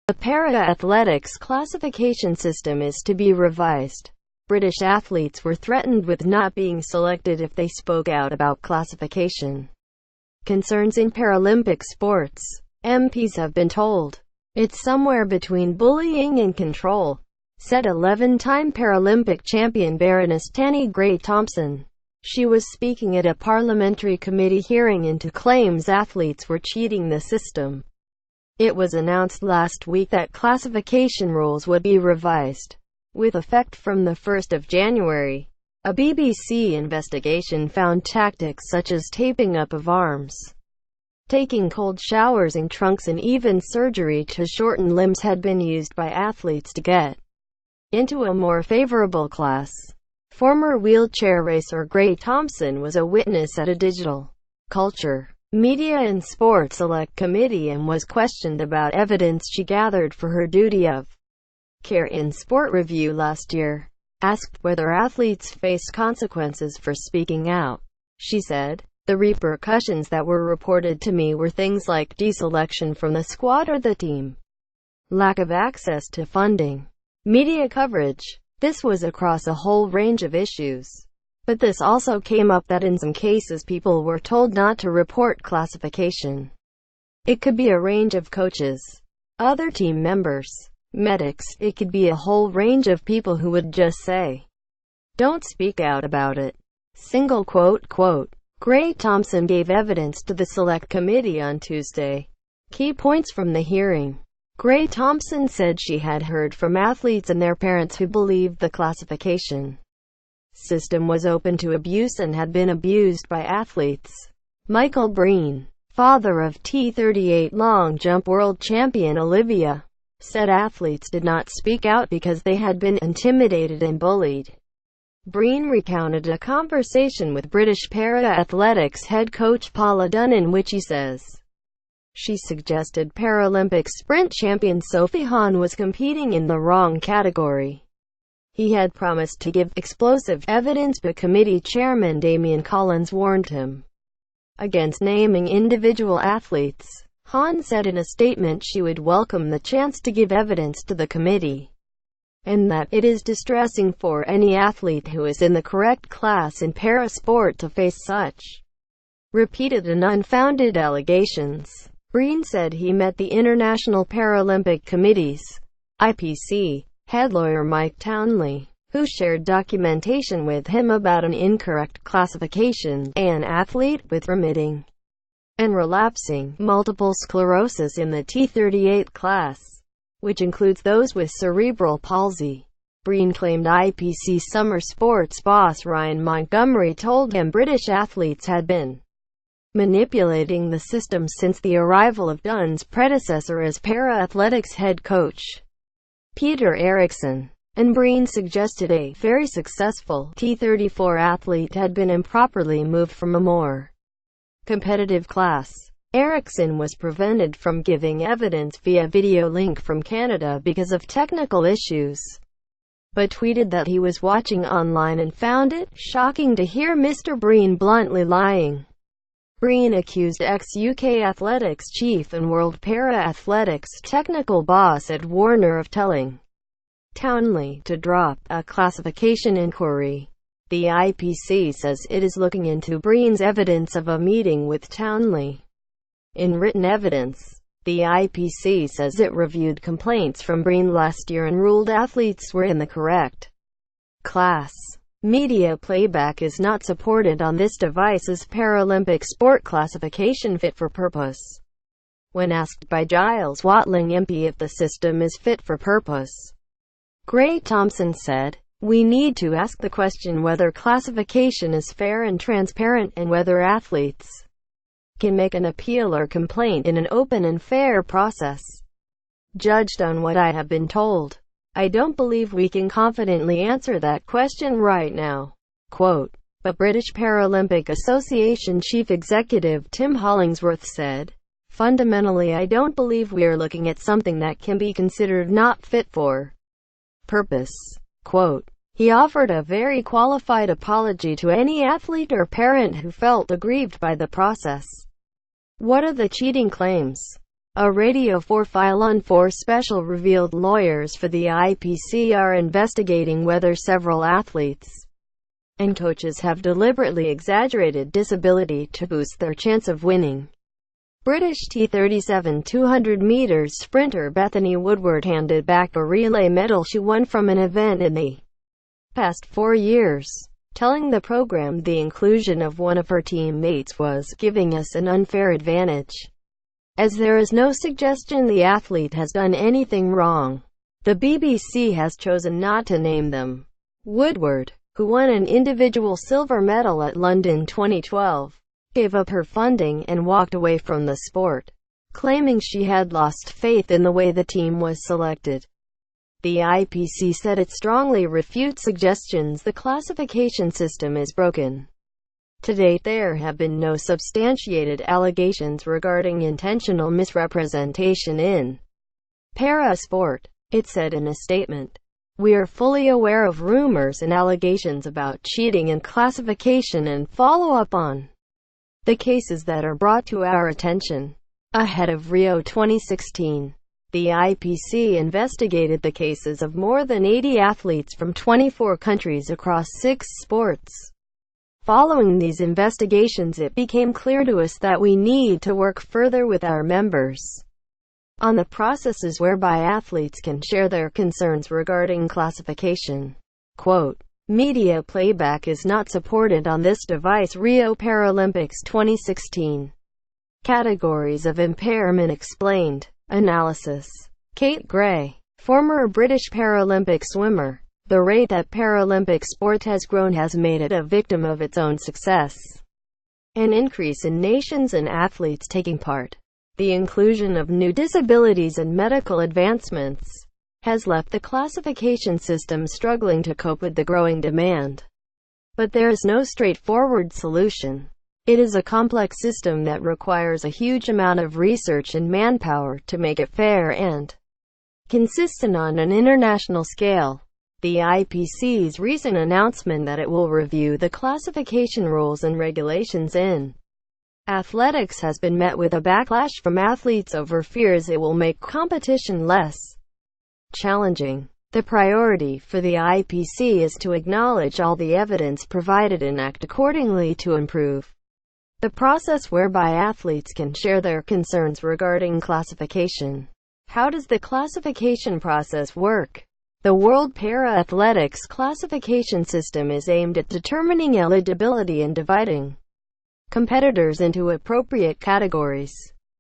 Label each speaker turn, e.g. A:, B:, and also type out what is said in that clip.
A: The para-athletics classification system is to be revised. British athletes were threatened with not being selected if they spoke out about classification concerns in Paralympic sports. MPs have been told it's somewhere between bullying and control, said 11-time Paralympic champion Baroness Grey-Thompson. She was speaking at a parliamentary committee hearing into claims athletes were cheating the system. It was announced last week that classification rules would be revised, with effect from the 1st of January. A BBC investigation found tactics such as taping up of arms, taking cold showers in trunks and even surgery to shorten limbs had been used by athletes to get into a more favorable class. Former wheelchair racer Grey-Thompson was a witness at a digital culture, media and sport select committee and was questioned about evidence she gathered for her duty of care in Sport Review last year. Asked whether athletes faced consequences for speaking out, she said, "The repercussions that were reported to me were things like deselection from the squad or the team, lack of access to funding, media coverage. This was across a whole range of issues. But this also came up that in some cases people were told not to report classification. It could be a range of coaches, other team members, medics, it could be a whole range of people who would just say, don't speak out about it." Single quote. Grey-Thompson gave evidence to the Select Committee on Tuesday. Key points from the hearing. Grey-Thompson said she had heard from athletes and their parents who believed the classification system was open to abuse and had been abused by athletes. Michael Breen, father of T38 long jump world champion Olivia, said athletes did not speak out because they had been intimidated and bullied. Breen recounted a conversation with British para-athletics head coach Paula Dunn in which he says she suggested Paralympic sprint champion Sophie Hahn was competing in the wrong category. He had promised to give explosive evidence, but committee chairman Damien Collins warned him against naming individual athletes. Hahn said in a statement she would welcome the chance to give evidence to the committee, and that it is distressing for any athlete who is in the correct class in para-sport to face such repeated and unfounded allegations. Breen said he met the International Paralympic Committee's (IPC) head lawyer Mike Townley, who shared documentation with him about an incorrect classification, an athlete with remitting and relapsing multiple sclerosis in the T38 class, which includes those with cerebral palsy. Breen claimed IPC summer sports boss Ryan Montgomery told him British athletes had been manipulating the system since the arrival of Dunn's predecessor as para-athletics head coach, Peter Eriksson, and Breen suggested a very successful T34 athlete had been improperly moved from a more competitive class. Eriksson was prevented from giving evidence via video link from Canada because of technical issues, but tweeted that he was watching online and found it shocking to hear Mr. Breen bluntly lying. Breen accused ex-UK athletics chief and World Para-Athletics technical boss Ed Warner of telling Townley to drop a classification inquiry. The IPC says it is looking into Breen's evidence of a meeting with Townley. In written evidence, the IPC says it reviewed complaints from Breen last year and ruled athletes were in the correct class. Media playback is not supported on this device as Paralympic sport classification fit for purpose. When asked by Giles Watling MP if the system is fit for purpose, Grey-Thompson said, "We need to ask the question whether classification is fair and transparent and whether athletes can make an appeal or complaint in an open and fair process. Judged on what I have been told, I don't believe we can confidently answer that question right now." Quote, but British Paralympic Association Chief Executive Tim Hollingsworth said, "Fundamentally I don't believe we are looking at something that can be considered not fit for purpose." Quote, He offered a very qualified apology to any athlete or parent who felt aggrieved by the process. What are the cheating claims? A Radio 4 File on 4 special revealed lawyers for the IPC are investigating whether several athletes and coaches have deliberately exaggerated disability to boost their chance of winning. British T37 200 meters sprinter Bethany Woodward handed back a relay medal she won from an event in the past 4 years, telling the program the inclusion of one of her teammates was giving us an unfair advantage, as there is no suggestion the athlete has done anything wrong. The BBC has chosen not to name them. Woodward, who won an individual silver medal at London 2012, gave up her funding and walked away from the sport, claiming she had lost faith in the way the team was selected. The IPC said it strongly refutes suggestions the classification system is broken. To date, there have been no substantiated allegations regarding intentional misrepresentation in para-sport, it said in a statement. We are fully aware of rumors and allegations about cheating in classification and follow up on the cases that are brought to our attention. Ahead of Rio 2016, the IPC investigated the cases of more than 80 athletes from 24 countries across 6 sports. Following these investigations, it became clear to us that we need to work further with our members on the processes whereby athletes can share their concerns regarding classification. Quote, media playback is not supported on this device. Rio Paralympics 2016. Categories of impairment explained. Analysis. Kate Gray, former British Paralympic swimmer. The rate that Paralympic sport has grown has made it a victim of its own success. An increase in nations and athletes taking part, the inclusion of new disabilities and medical advancements, has left the classification system struggling to cope with the growing demand. But there is no straightforward solution. It is a complex system that requires a huge amount of research and manpower to make it fair and consistent on an international scale. The IPC's recent announcement that it will review the classification rules and regulations in athletics has been met with a backlash from athletes over fears it will make competition less challenging. The priority for the IPC is to acknowledge all the evidence provided and act accordingly to improve the process whereby athletes can share their concerns regarding classification. How does the classification process work? The World Para-Athletics classification system is aimed at determining eligibility and dividing competitors into appropriate categories.